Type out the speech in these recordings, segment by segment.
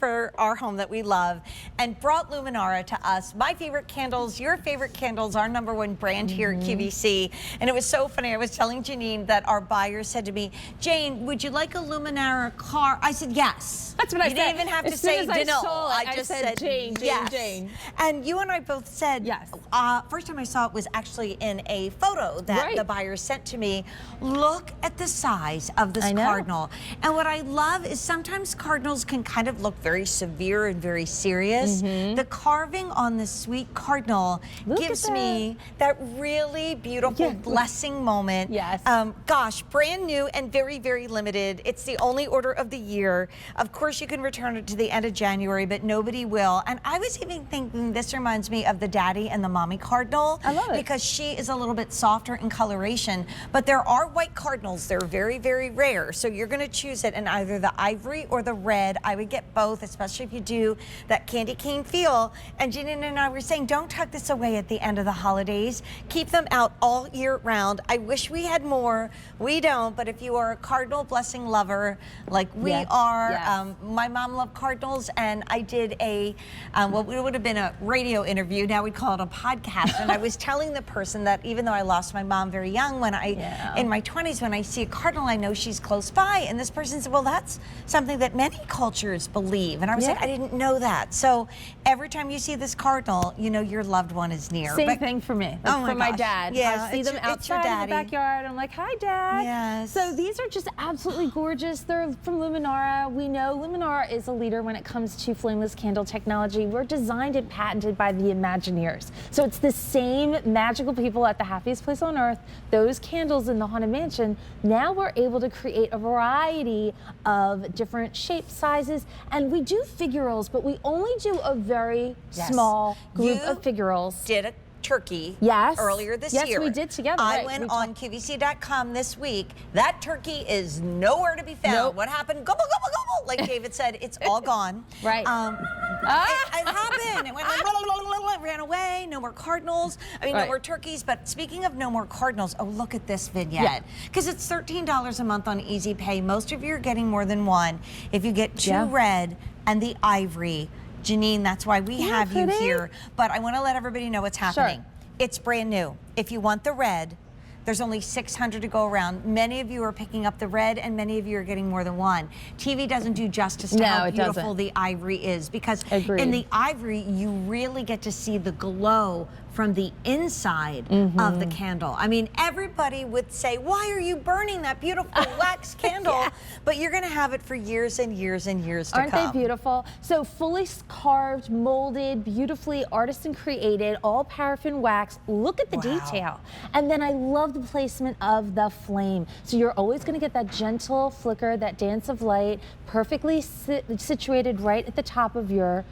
for our home that we love and brought Luminara to us. My favorite candles, your favorite candles, our #1 brand here at QVC. And it was so funny. I was telling Janine that our buyer said to me, Jane, would you like a Luminara car? I said, yes. That's what I said. You didn't even have to say no. I just said Jane, yes. Jane. And you and I both said, yes. First time I saw it was actually in a photo that the buyer sent to me. Look at the size of this cardinal. And what I love is sometimes cardinals can kind of look very severe and very serious. The carving on this sweet cardinal gives me that really beautiful blessing moment. Yes. Gosh, brand new and very, very limited. It's the only order of the year. Of course, you can return it to the end of January, but nobody will. And I was even thinking this reminds me of the daddy and the mommy cardinal. I love it. Because she is a little bit softer in coloration, but there are white cardinals. They're very, very rare. So you're going to choose it in either the ivory or the red. I would get both, especially if you do that candy cane feel. And Janine and I were saying, don't tuck this away at the end of the holidays. Keep them out all year round. I wish we had more. We don't, but if you are a cardinal blessing lover, like we are, my mom loved cardinals, and I did a, well, it would have been a radio interview. Now we call it a podcast. And I was telling the person that even though I lost my mom very young, when I, in my 20s, when I see a cardinal, I know she's close by. And this person said, well, that's something that many cultures believe. And I was like, I didn't know that. So every time you see this cardinal, you know your loved one is near. Same thing for me. Like for my dad. Yeah, I see them outside in the backyard. I'm like, hi, Dad. Yes. So these are just absolutely gorgeous. They're from Luminara. We know Luminara is a leader when it comes to flameless candle technology. We're designed and patented by the Imagineers. So it's the same magical people at the happiest place on earth, those candles in the Haunted Mansion. Now we're able to create a variety of different shapes, sizes, and we do figurals, but we only do a very small group of figurals. Did a turkey earlier this year. Yes, we did together. I went on QVC.com this week. That turkey is nowhere to be found. What happened? Gobble, gobble, gobble. Like David said, it's all gone. Right. It happened. It went like, it ran away. No more cardinals. I mean, no more turkeys. But speaking of no more cardinals, oh, look at this vignette. Because it's $13 a month on Easy Pay. Most of you are getting more than one. If you get two red and the ivory, Janine, that's why we have you here. But I want to let everybody know what's happening. It's brand new. If you want the red, there's only 600 to go around. Many of you are picking up the red, and many of you are getting more than one. TV doesn't do justice to how beautiful the ivory is, because in the ivory, you really get to see the glow from the inside of the candle. I mean, everybody would say, why are you burning that beautiful wax candle? But you're gonna have it for years and years and years to come. Aren't they beautiful? So fully carved, molded, beautifully artisan created, all paraffin wax. Look at the detail. And then I love the placement of the flame. So you're always gonna get that gentle flicker, that dance of light, perfectly situated right at the top of your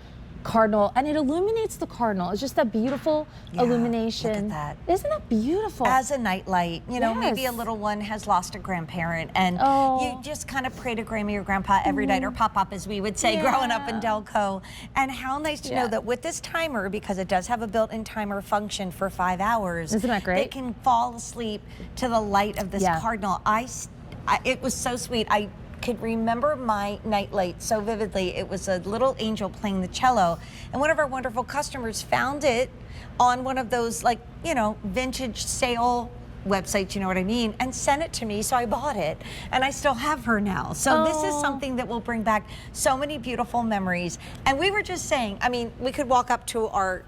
cardinal, and it illuminates the cardinal. It's just that beautiful illumination. Look at that. Isn't that beautiful? As a nightlight, you know, maybe a little one has lost a grandparent, and you just kind of pray to Grammy or Grandpa every night, or Pop-Up, as we would say growing up in Delco. And how nice to know that with this timer, because it does have a built-in timer function for 5 hours. Isn't that great? They can fall asleep to the light of this cardinal. It was so sweet. I could remember my nightlight so vividly. It was a little angel playing the cello, and one of our wonderful customers found it on one of those, like, you know, vintage sale websites, you know what I mean, and sent it to me, so I bought it, and I still have her now. So this is something that will bring back so many beautiful memories. And we were just saying, I mean, we could walk up to our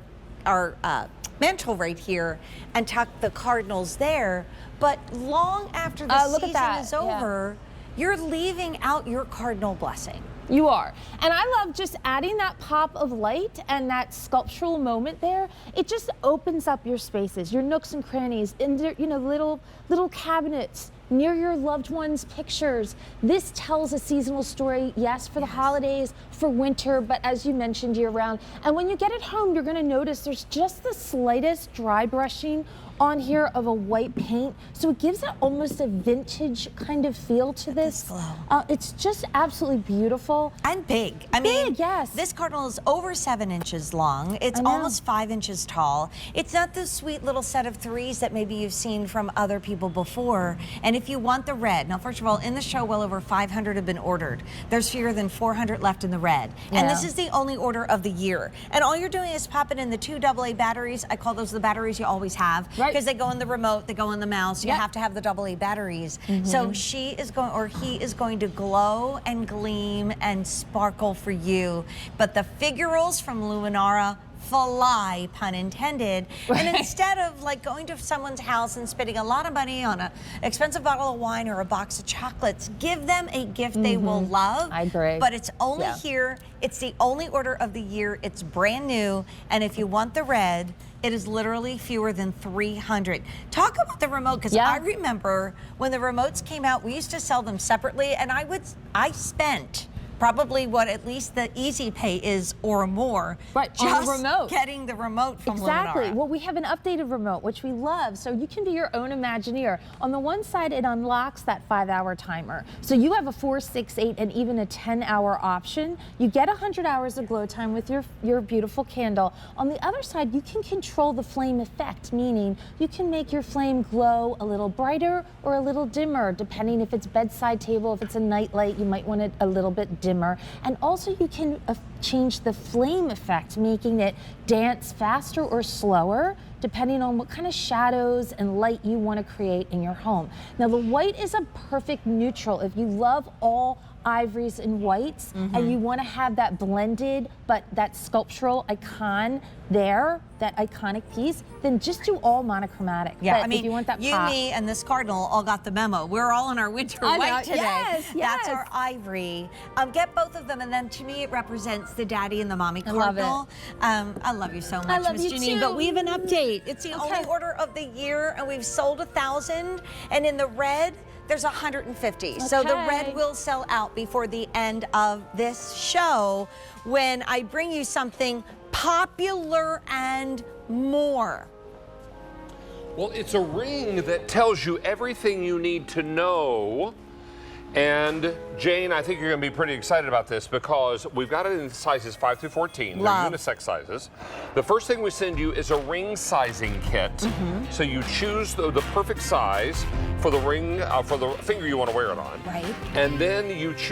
mantle right here and tuck the cardinals there, but long after the season is over, you're leaving out your cardinal blessing. You are. And I love just adding that pop of light and that sculptural moment there. It just opens up your spaces, your nooks and crannies, in there, you know, little cabinets near your loved ones' pictures. This tells a seasonal story, yes, for the holidays, for winter, but as you mentioned, year round. And when you get it home, you're gonna notice there's just the slightest dry brushing on here of a white paint, so it gives it almost a vintage kind of feel to this. Glow. It's just absolutely beautiful. And big. I mean, yes. This Cardinal is over 7 inches long. It's almost 5 inches tall. It's not the sweet little set of 3s that maybe you've seen from other people before. And if you want the red, now first of all, in the show, well over 500 have been ordered. There's fewer than 400 left in the red. And this is the only order of the year. And all you're doing is popping in the 2 AA batteries. I call those the batteries you always have. Because they go in the remote, they go in the mouse. You have to have the AA batteries. So she is going, or he is going to glow and gleam and sparkle for you. But the figurals from Luminara fly, pun intended. And instead of like going to someone's house and spending a lot of money on an expensive bottle of wine or a box of chocolates, give them a gift they will love. I agree. But it's only here. It's the only order of the year. It's brand new. And if you want the red, it is literally fewer than 300. Talk about the remote, because I remember when the remotes came out, we used to sell them separately, and I spent probably what at least the easy pay is or more. Just on the remote. Getting the remote from Exactly. Luminara. Well, we have an updated remote, which we love. So you can be your own Imagineer. On the one side, it unlocks that 5-hour timer. So you have a 4, 6, 8, and even a 10-hour option. You get 100 hours of glow time with your beautiful candle. On the other side, you can control the flame effect, meaning you can make your flame glow a little brighter or a little dimmer, depending if it's bedside table, if it's a night light, you might want it a little bit dimmer. And also you can change the flame effect, making it dance faster or slower, depending on what kind of shadows and light you want to create in your home. Now the white is a perfect neutral. If you love all ivories and whites and you want to have that blended but that sculptural icon there, that iconic piece, then just do all monochromatic. Yeah, but I mean, if you want that you, pop, me, and this Cardinal all got the memo. We're all in our winter white today. Yes, That's our ivory. Get both of them, and then to me it represents the daddy and the mommy I love Cardinal. I love you so much, love Miss you Janine. too. But we have an update. It's the only order of the year, and we've sold 1,000. And in the red, there's 150. So the red will sell out before the end of this show when I bring you something popular and more. Well, it's a ring that tells you everything you need to know. And Jane, I think you're going to be pretty excited about this because we've got it in sizes 5 through 14. They're unisex sizes. The first thing we send you is a ring sizing kit. So you choose the perfect size for the ring, for the finger you want to wear it on. Right. And then you choose